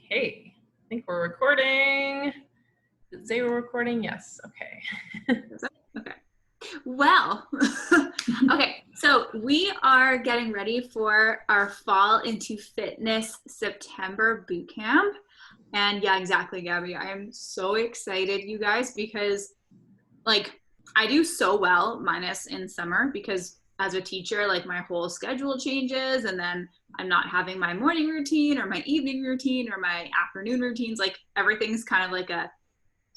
Okay, I think we're recording. Did it say we're recording? Yes, okay. Okay. Well, okay, so we are getting ready for our Fall into Fitness September boot camp. And yeah, exactly, Gabby. I am so excited, you guys, because like I do so well, minus in summer, because as a teacher, like my whole schedule changes, and then I'm not having my morning routine or my evening routine or my afternoon routines. Like everything's kind of like a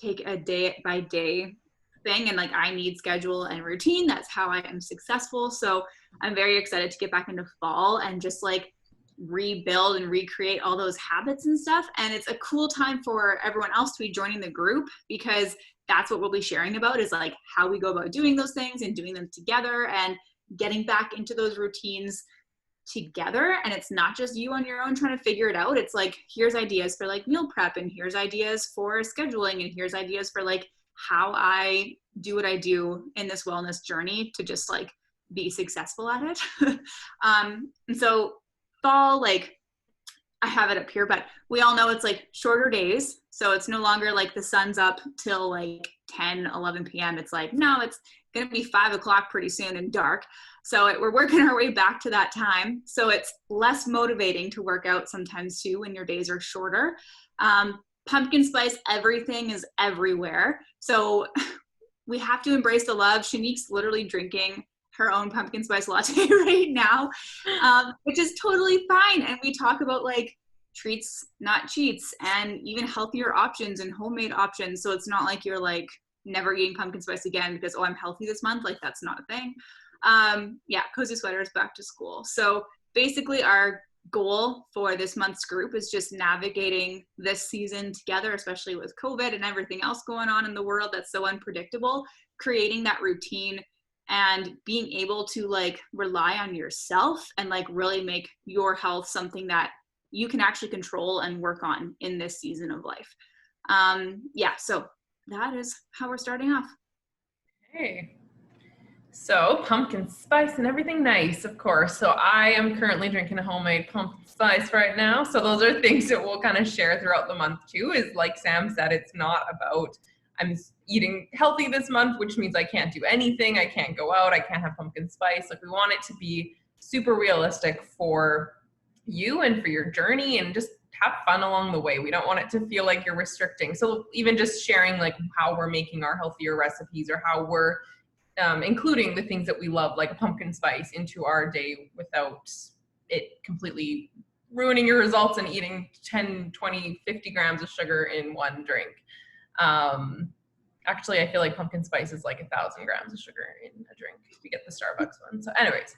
take a day by day thing, and like I need schedule and routine. That's how I am successful. So I'm very excited to get back into fall and just like rebuild and recreate all those habits and stuff. And it's a cool time for everyone else to be joining the group, because that's what we'll be sharing about, is like how we go about doing those things and doing them together and getting back into those routines together. And it's not just you on your own trying to figure it out. It's like, here's ideas for like meal prep, and here's ideas for scheduling, and here's ideas for like how I do what I do in this wellness journey to just like be successful at it. And so fall, like I have it up here, but we all know it's like shorter days. So it's no longer like the sun's up till like 10, 11 p.m. It's like, no, it's going to be 5 o'clock pretty soon and dark. So we're working our way back to that time. So it's less motivating to work out sometimes too when your days are shorter. Pumpkin spice, everything is everywhere. So we have to embrace the love. Shanique's literally drinking her own pumpkin spice latte right now, which is totally fine. And we talk about like treats, not cheats, and even healthier options and homemade options. So it's not like you're like never eating pumpkin spice again because, oh, I'm healthy this month. Like that's not a thing. Yeah, Cozy Sweaters back to school. So basically our goal for this month's group is just navigating this season together, especially with COVID and everything else going on in the world that's so unpredictable, creating that routine and being able to like rely on yourself and like really make your health something that you can actually control and work on in this season of life. Yeah, so that is how we're starting off. Hey. So pumpkin spice and everything nice, of course. So I am currently drinking a homemade pumpkin spice right now. So those are things that we'll kind of share throughout the month too, is like Sam said, it's not about I'm eating healthy this month, which means I can't do anything. I can't go out. I can't have pumpkin spice. Like we want it to be super realistic for you and for your journey, and just have fun along the way. We don't want it to feel like you're restricting. So even just sharing like how we're making our healthier recipes, or how we're including the things that we love, like pumpkin spice, into our day without it completely ruining your results and eating 10, 20, 50 grams of sugar in one drink. Actually, I feel like pumpkin spice is like 1,000 grams of sugar in a drink if you get the Starbucks one. So anyways,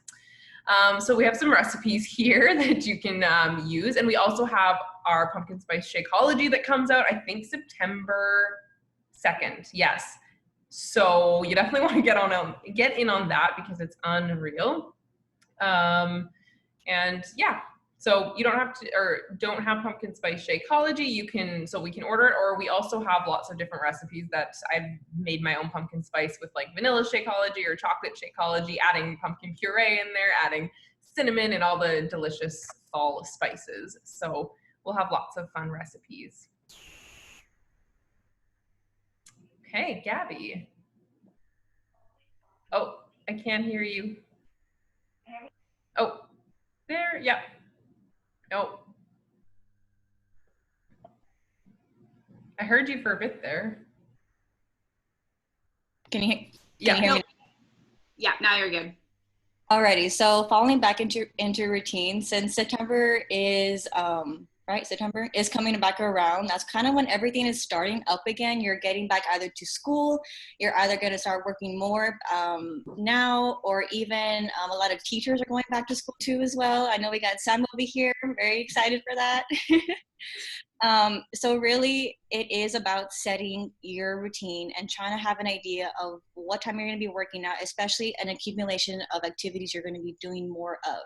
so we have some recipes here that you can use. And we also have our pumpkin spice Shakeology that comes out, I think September 2nd. Yes. So you definitely want to get in on that because it's unreal. And yeah, so you don't have to, or don't have pumpkin spice Shakeology, so we can order it, or we also have lots of different recipes that I've made my own pumpkin spice with, like vanilla Shakeology or chocolate Shakeology, adding pumpkin puree in there, adding cinnamon and all the delicious fall spices. So we'll have lots of fun recipes. Okay, Gabby. Oh, I can't hear you. Oh, there, yeah. Oh. I heard you for a bit there. Can you hear me? Yeah, now you're good. Alrighty, so falling back into routine, since September is September is coming back around. That's kind of when everything is starting up again. You're getting back either to school, you're either going to start working more now, or even a lot of teachers are going back to school too as well. I know we got Sam over here. I'm very excited for that. So really, it is about setting your routine and trying to have an idea of what time you're going to be working out, especially an accumulation of activities you're going to be doing more of.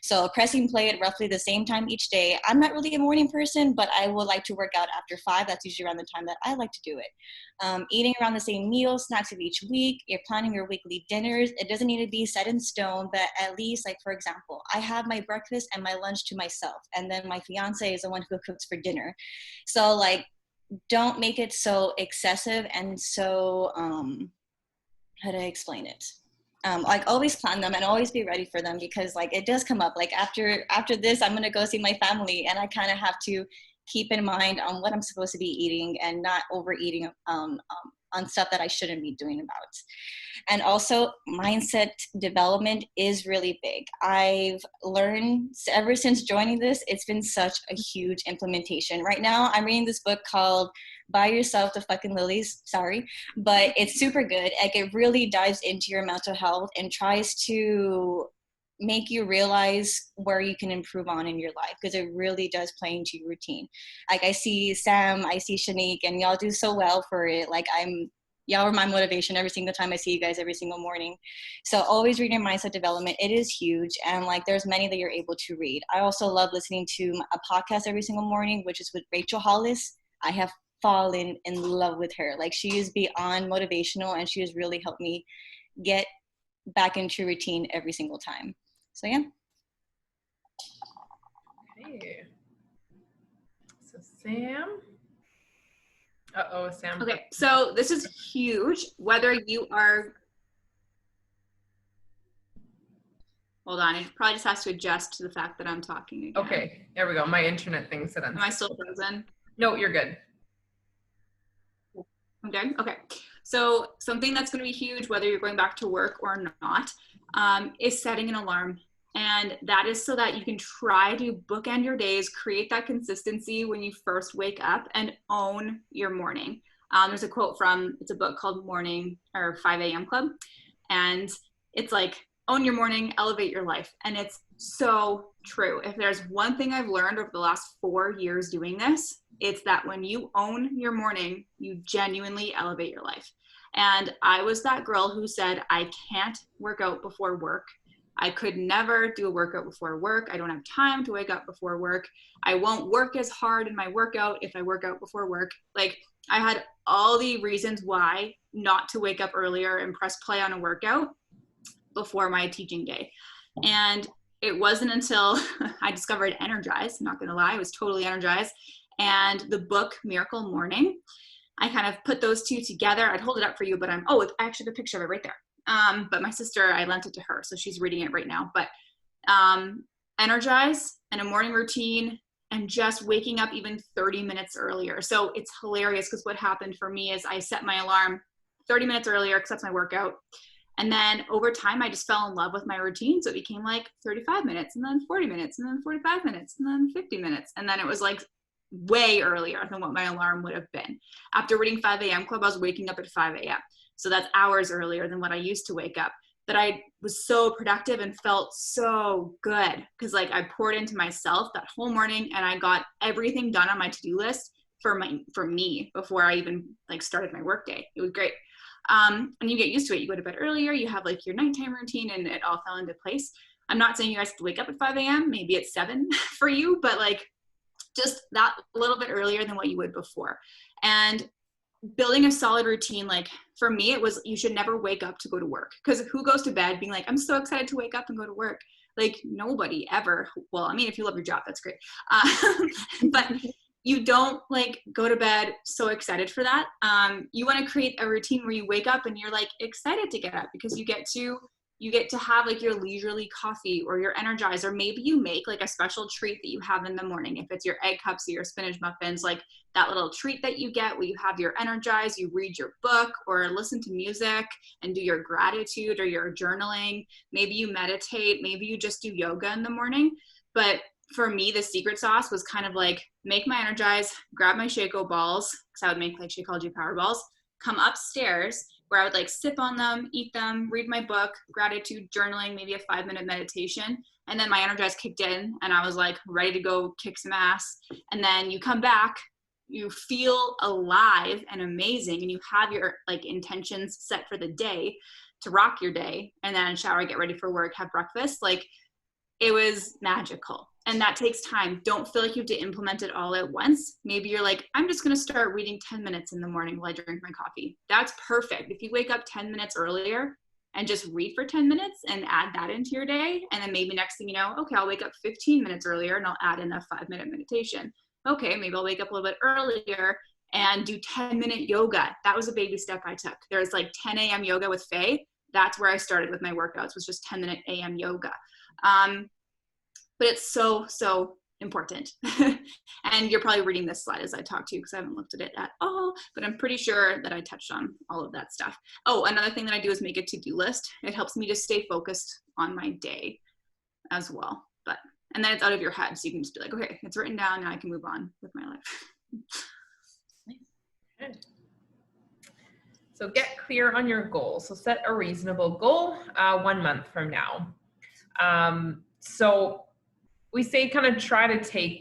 So pressing play at roughly the same time each day. I'm not really a morning person, but I would like to work out after 5. That's usually around the time that I like to do it. Eating around the same meals, snacks of each week. You're planning your weekly dinners. It doesn't need to be set in stone, but at least, like, for example, I have my breakfast and my lunch to myself, and then my fiance is the one who cooks for dinner. So, like, don't make it so excessive and so, how do I explain it? Like, always plan them and always be ready for them, because like it does come up. Like after this, I'm gonna go see my family, and I kind of have to keep in mind on what I'm supposed to be eating and not overeating on stuff that I shouldn't be doing about. And also, mindset development is really big. I've learned ever since joining this, it's been such a huge implementation. Right now, I'm reading this book called Buy Yourself the Fucking Lilies, sorry, but it's super good. Like, it really dives into your mental health and tries to make you realize where you can improve on in your life, because it really does play into your routine. Like, I see Sam, I see Shanique, and y'all do so well for it. Like, y'all are my motivation every single time I see you guys every single morning. So always read your mindset development. It is huge. And like, there's many that you're able to read. I also love listening to a podcast every single morning, which is with Rachel Hollis. I have fallen in love with her. Like, she is beyond motivational, and she has really helped me get back into routine every single time. So yeah. Okay. So Sam. Sam. Okay, so this is huge. Whether you are, hold on, it probably just has to adjust to the fact that I'm talking again. Okay, there we go. My internet thing said Am I still frozen? No, you're good. I'm good? Okay. So something that's going to be huge, whether you're going back to work or not, is setting an alarm. And that is so that you can try to bookend your days, create that consistency when you first wake up, and own your morning. There's a quote from, it's a book called Morning or 5 a.m. Club. And it's like, own your morning, elevate your life. And it's so true. If there's one thing I've learned over the last 4 years doing this, it's that when you own your morning, you genuinely elevate your life. And I was that girl who said, I can't work out before work. I could never do a workout before work. I don't have time to wake up before work. I won't work as hard in my workout if I work out before work. Like, I had all the reasons why not to wake up earlier and press play on a workout before my teaching day. And it wasn't until I discovered Energize, I'm not gonna lie, I was totally energized, and the book Miracle Morning. I kind of put those two together. I'd hold it up for you, but I actually have a picture of it right there. But my sister, I lent it to her, so she's reading it right now. But Energize and a morning routine, and just waking up even 30 minutes earlier. So it's hilarious, because what happened for me is I set my alarm 30 minutes earlier, because that's my workout. And then over time, I just fell in love with my routine. So it became like 35 minutes, and then 40 minutes, and then 45 minutes, and then 50 minutes. And then it was like way earlier than what my alarm would have been. After reading 5 a.m. Club, I was waking up at 5 a.m. So that's hours earlier than what I used to wake up. But I was so productive and felt so good, because like I poured into myself that whole morning, and I got everything done on my to-do list for me before I even like started my work day. It was great. And you get used to it. You go to bed earlier, you have like your nighttime routine, and it all fell into place. I'm not saying you guys have to wake up at 5 a.m. Maybe it's 7 for you, but like just that little bit earlier than what you would before. And building a solid routine, like for me, it was, you should never wake up to go to work, because who goes to bed being like, I'm so excited to wake up and go to work? Like, nobody ever. Well, I mean, if you love your job, that's great. But you don't like go to bed so excited for that. You want to create a routine where you wake up and you're like excited to get up, because you get to have like your leisurely coffee or your Energize, or maybe you make like a special treat that you have in the morning. If it's your egg cups or your spinach muffins, like that little treat that you get where you have your Energize, you read your book or listen to music and do your gratitude or your journaling. Maybe you meditate, maybe you just do yoga in the morning. But for me, the secret sauce was kind of like make my Energize, grab my Shaco balls, because I would make like Shakeology Power Balls, come upstairs where I would like sip on them, eat them, read my book, gratitude, journaling, maybe a 5-minute meditation. And then my Energize kicked in and I was like ready to go kick some ass. And then you come back, you feel alive and amazing, and you have your like intentions set for the day to rock your day, and then shower, get ready for work, have breakfast, like it was magical. And that takes time. Don't feel like you have to implement it all at once. Maybe you're like, I'm just going to start reading 10 minutes in the morning while I drink my coffee. That's perfect. If you wake up 10 minutes earlier and just read for 10 minutes and add that into your day, and then maybe next thing you know, okay, I'll wake up 15 minutes earlier and I'll add in a 5-minute meditation. Okay, maybe I'll wake up a little bit earlier and do 10-minute yoga. That was a baby step I took. There's like 10 a.m. yoga with Faye. That's where I started with my workouts, was just 10-minute a.m. yoga. But it's so, so important. And you're probably reading this slide as I talk to you because I haven't looked at it at all, but I'm pretty sure that I touched on all of that stuff. Oh, another thing that I do is make a to-do list. It helps me just stay focused on my day as well. And then it's out of your head. So you can just be like, okay, it's written down, now I can move on with my life. Good. So get clear on your goals. So set a reasonable goal 1 month from now. So we say kind of try to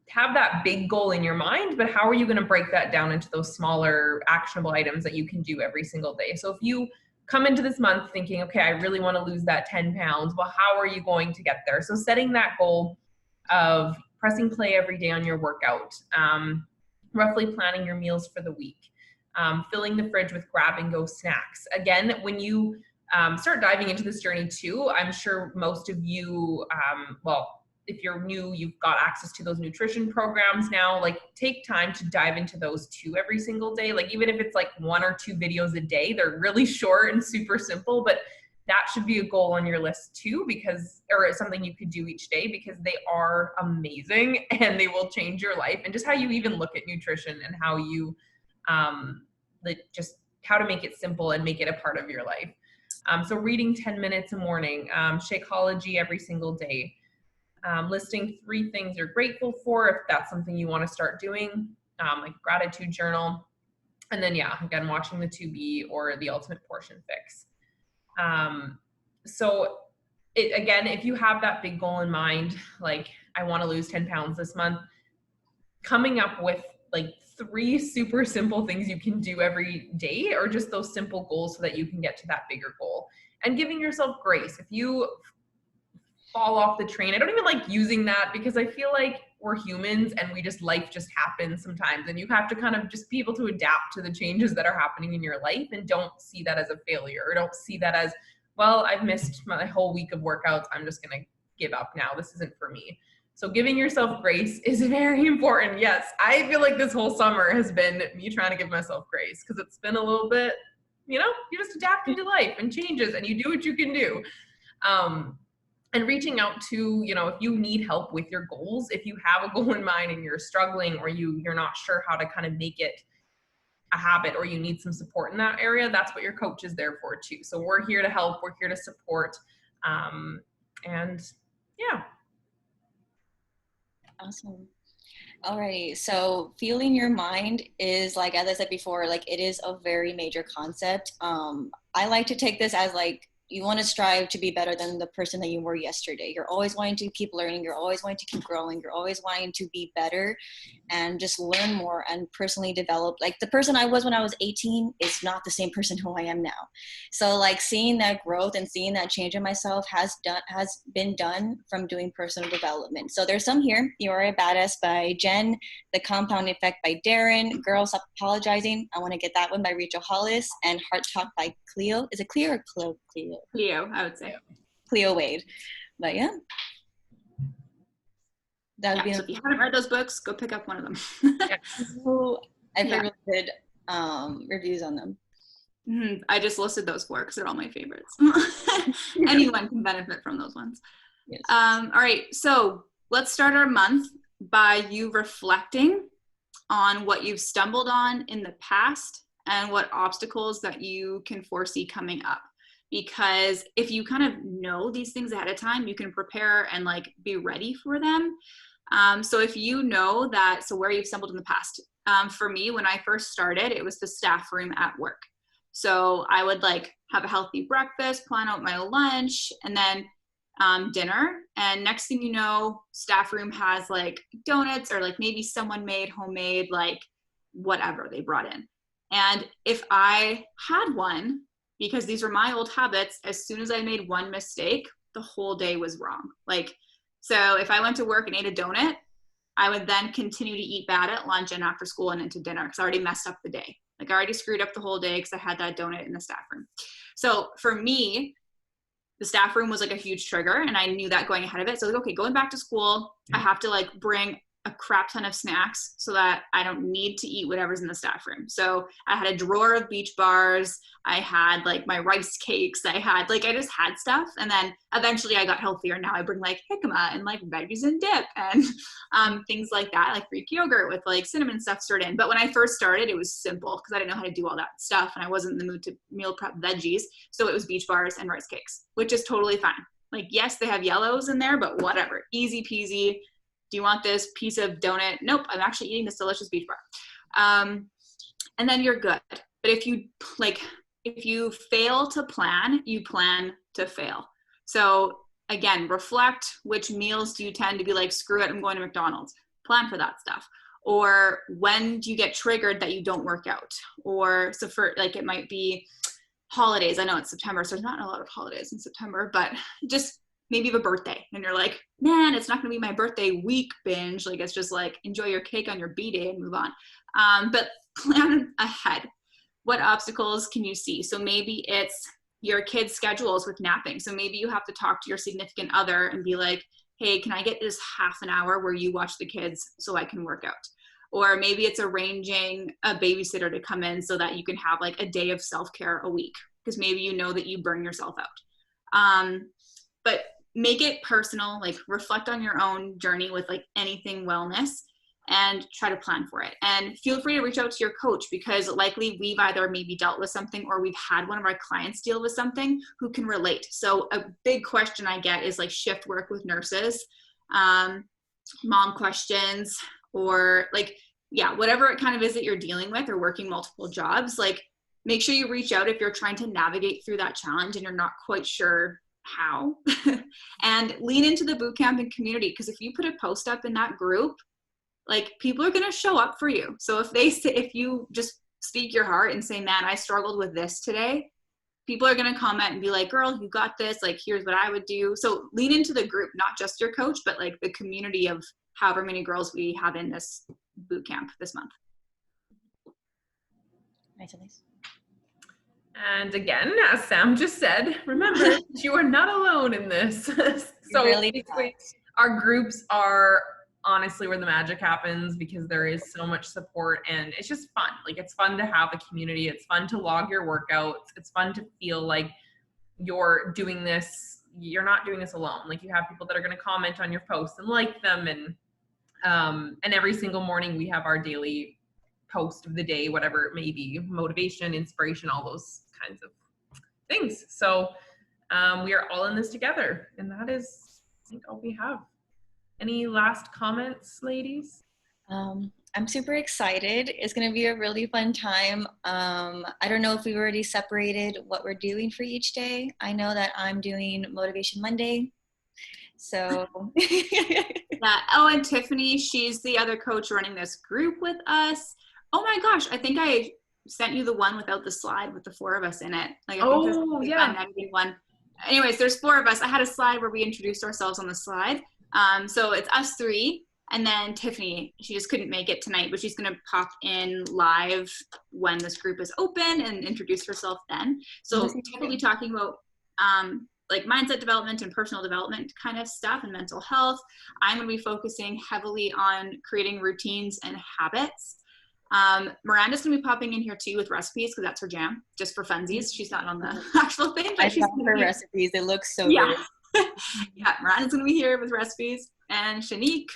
have that big goal in your mind, but how are you going to break that down into those smaller actionable items that you can do every single day? So if you come into this month thinking, okay, I really want to lose that 10 pounds, well, how are you going to get there? So setting that goal of pressing play every day on your workout, roughly planning your meals for the week, filling the fridge with grab and go snacks. Again, when you start diving into this journey too, I'm sure most of you, if you're new, you've got access to those nutrition programs now. Like, take time to dive into those too every single day. Like, even if it's like 1 or 2 videos a day, they're really short and super simple, but that should be a goal on your list too, or it's something you could do each day, because they are amazing and they will change your life, and just how you even look at nutrition and how you, just how to make it simple and make it a part of your life. So reading 10 minutes a morning, Shakeology every single day, listing 3 things you're grateful for, if that's something you want to start doing, like gratitude journal. And then, again, watching the 2B or the Ultimate Portion Fix. So again, if you have that big goal in mind, like I want to lose 10 pounds this month, coming up with like 3 super simple things you can do every day, or just those simple goals so that you can get to that bigger goal, and giving yourself grace. If you fall off the train, I don't even like using that, because I feel like we're humans and life just happens sometimes, and you have to kind of just be able to adapt to the changes that are happening in your life, and don't see that as a failure, or don't see that as, well, I've missed my whole week of workouts, I'm just going to give up now. This isn't for me. So giving yourself grace is very important. Yes, I feel like this whole summer has been me trying to give myself grace, because it's been a little bit, you just adapt to life and changes, and you do what you can do. And reaching out to, if you need help with your goals, if you have a goal in mind and you're struggling, or you're not sure how to kind of make it a habit, or you need some support in that area, that's what your coach is there for too. So we're here to help, we're here to support. And yeah. Awesome. Alrighty, so feeling your mind is, like, as I said before, like, it is a very major concept. I like to take this as like, you want to strive to be better than the person that you were yesterday. You're always wanting to keep learning. You're always wanting to keep growing. You're always wanting to be better and just learn more and personally develop. Like, the person I was when I was 18 is not the same person who I am now. So like, seeing that growth and seeing that change in myself has been done from doing personal development. So there's some here. You Are a Badass by Jen, The Compound Effect by Darren, Girl Stop Apologizing, I Want to Get That One by Rachel Hollis, and Heart Talk by Cleo. Is it Cleo or Cleo? Cleo, I would say. Cleo Wade. But yeah. That would be. So if you haven't read those books, go pick up one of them. I've heard really good reviews on them. Mm-hmm. I just listed those 4 because they're all my favorites. Anyone can benefit from those ones. Yes. All right, so let's start our month by you reflecting on what you've stumbled on in the past and what obstacles that you can foresee coming up. Because if you kind of know these things ahead of time, you can prepare and like be ready for them. So if you know that, so where you've stumbled in the past, for me, when I first started, it was the staff room at work. So I would like have a healthy breakfast, plan out my lunch, and then dinner. And next thing you know, staff room has like donuts or like maybe someone made homemade, like whatever they brought in. And if I had one, because these were my old habits, as soon as I made one mistake, the whole day was wrong. Like, so if I went to work and ate a donut, I would then continue to eat bad at lunch and after school and into dinner because I already messed up the day. Like I already screwed up the whole day because I had that donut in the staff room. So for me, the staff room was like a huge trigger and I knew that going ahead of it. So like, okay, going back to school, I have to like bring a crap ton of snacks so that I don't need to eat whatever's in the staff room. So I had a drawer of Beach Bars. I had like my rice cakes. I just had stuff. And then eventually I got healthier. Now I bring like jicama and like veggies and dip and things like that, like Greek yogurt with like cinnamon stuff stirred in. But when I first started, it was simple because I didn't know how to do all that stuff. And I wasn't in the mood to meal prep veggies. So it was Beach Bars and rice cakes, which is totally fine. Like, yes, they have yellows in there, but whatever, easy peasy. Do you want this piece of donut? Nope, I'm actually eating this delicious Beach Bar. And then you're good. But if you fail to plan, you plan to fail. So again, reflect which meals do you tend to be like, screw it, I'm going to McDonald's. Plan for that stuff. Or when do you get triggered that you don't work out? Or so for like, it might be holidays. I know it's September, so there's not a lot of holidays in September, but just maybe you have a birthday and you're like, man, it's not going to be my birthday week binge. Like, it's just like, enjoy your cake on your B-day and move on. But plan ahead. What obstacles can you see? So maybe it's your kids' schedules with napping. So maybe you have to talk to your significant other and be like, hey, can I get this half an hour where you watch the kids so I can work out? Or maybe it's arranging a babysitter to come in so that you can have like a day of self-care a week, because maybe you know that you burn yourself out. But make it personal, like reflect on your own journey with like anything wellness and try to plan for it. And feel free to reach out to your coach because likely we've either maybe dealt with something or we've had one of our clients deal with something who can relate. So a big question I get is like shift work with nurses, mom questions, or like, yeah, whatever it kind of is that you're dealing with or working multiple jobs, like make sure you reach out if you're trying to navigate through that challenge and you're not quite sure how. And lean into the bootcamp and community, because if you put a post up in that group, like people are going to show up for you. So if you just speak your heart and say, man, I struggled with this today, people are going to comment and be like, girl, you got this, like here's what I would do. So lean into the group, not just your coach, but like the community of however many girls we have in this bootcamp this month. Nice, Elise. And again, as Sam just said, remember, you are not alone in this. So really basically, our groups are honestly where the magic happens because there is so much support and it's just fun. Like, it's fun to have a community. It's fun to log your workouts. It's fun to feel like you're doing this. You're not doing this alone. Like, you have people that are going to comment on your posts and like them. And every single morning we have our daily post of the day, whatever it may be, motivation, inspiration, all those kinds of things. So we are all in this together, and that is, I think, all we have. Any last comments, ladies? I'm super excited. It's going to be a really fun time. I don't know if we've already separated what we're doing for each day. I know that I'm doing Motivation Monday. So yeah. Oh, and Tiffany, she's the other coach running this group with us. Oh my gosh, I think I sent you the one without the slide with the 4 of us in it. Like, I think this yeah. One. Anyways, there's 4 of us. I had a slide where we introduced ourselves on the slide. So it's us 3, and then Tiffany. She just couldn't make it tonight, but she's going to pop in live when this group is open and introduce herself then. So we'll be talking about like mindset development and personal development kind of stuff and mental health. I'm going to be focusing heavily on creating routines and habits. Miranda's going to be popping in here too with recipes because that's her jam, just for funsies. She's not on the actual thing. But I love her recipes. It looks so good. Yeah, Miranda's going to be here with recipes. And Shanique.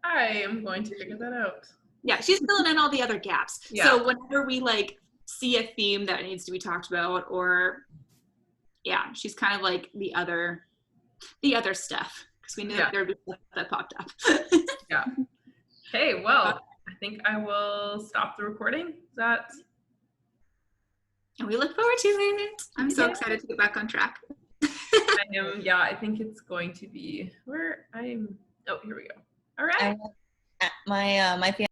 I am going to figure that out. Yeah, she's filling in all the other gaps. Yeah. So whenever we like see a theme that needs to be talked about, or yeah, she's kind of like the other stuff, because we knew that there would be stuff that popped up. Yeah. Okay, well, I think I will stop the recording. And we look forward to it. I'm so excited to get back on track. I think it's going to be where I'm. Oh, here we go. All right. My